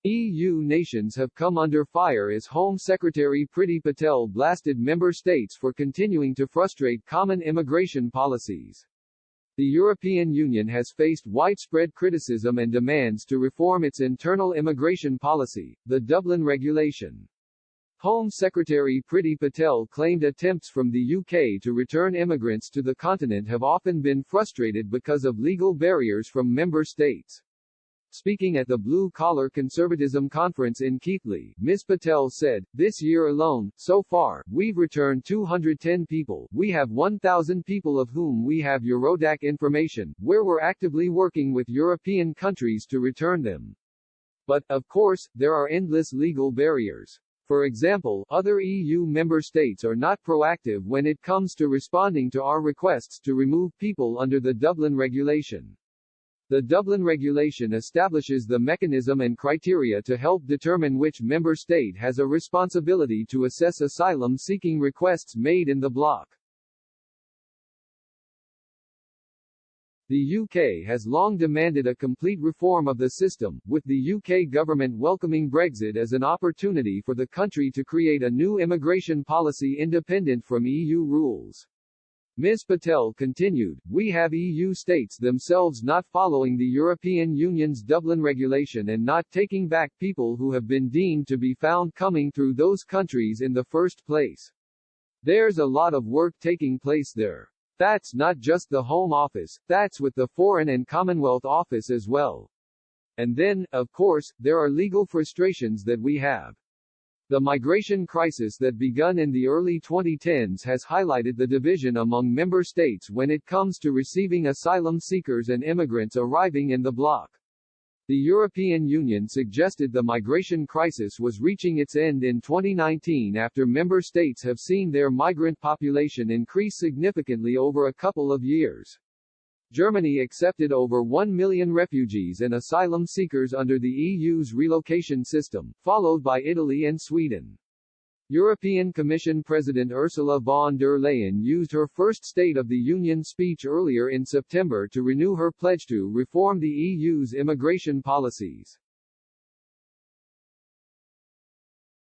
EU nations have come under fire as Home Secretary Priti Patel blasted member states for continuing to frustrate common immigration policies. The European Union has faced widespread criticism and demands to reform its internal immigration policy, the Dublin Regulation. Home Secretary Priti Patel claimed attempts from the UK to return immigrants to the continent have often been frustrated because of legal barriers from member states. Speaking at the Blue Collar Conservatism Conference in Keighley, Ms. Patel said, "This year alone, so far, we've returned 210 people. We have 1,000 people of whom we have Eurodac information, where we're actively working with European countries to return them. But, of course, there are endless legal barriers. For example, other EU member states are not proactive when it comes to responding to our requests to remove people under the Dublin Regulation." The Dublin Regulation establishes the mechanism and criteria to help determine which member state has a responsibility to assess asylum-seeking requests made in the bloc. The UK has long demanded a complete reform of the system, with the UK government welcoming Brexit as an opportunity for the country to create a new immigration policy independent from EU rules. Ms. Patel continued, "We have EU states themselves not following the European Union's Dublin Regulation and not taking back people who have been deemed to be found coming through those countries in the first place. There's a lot of work taking place there. That's not just the Home Office, that's with the Foreign and Commonwealth Office as well. And then, of course, there are legal frustrations that we have." The migration crisis that begun in the early 2010s has highlighted the division among member states when it comes to receiving asylum seekers and immigrants arriving in the bloc. The European Union suggested the migration crisis was reaching its end in 2019 after member states have seen their migrant population increase significantly over a couple of years. Germany accepted over 1 million refugees and asylum seekers under the EU's relocation system, followed by Italy and Sweden. European Commission President Ursula von der Leyen used her first State of the Union speech earlier in September to renew her pledge to reform the EU's immigration policies.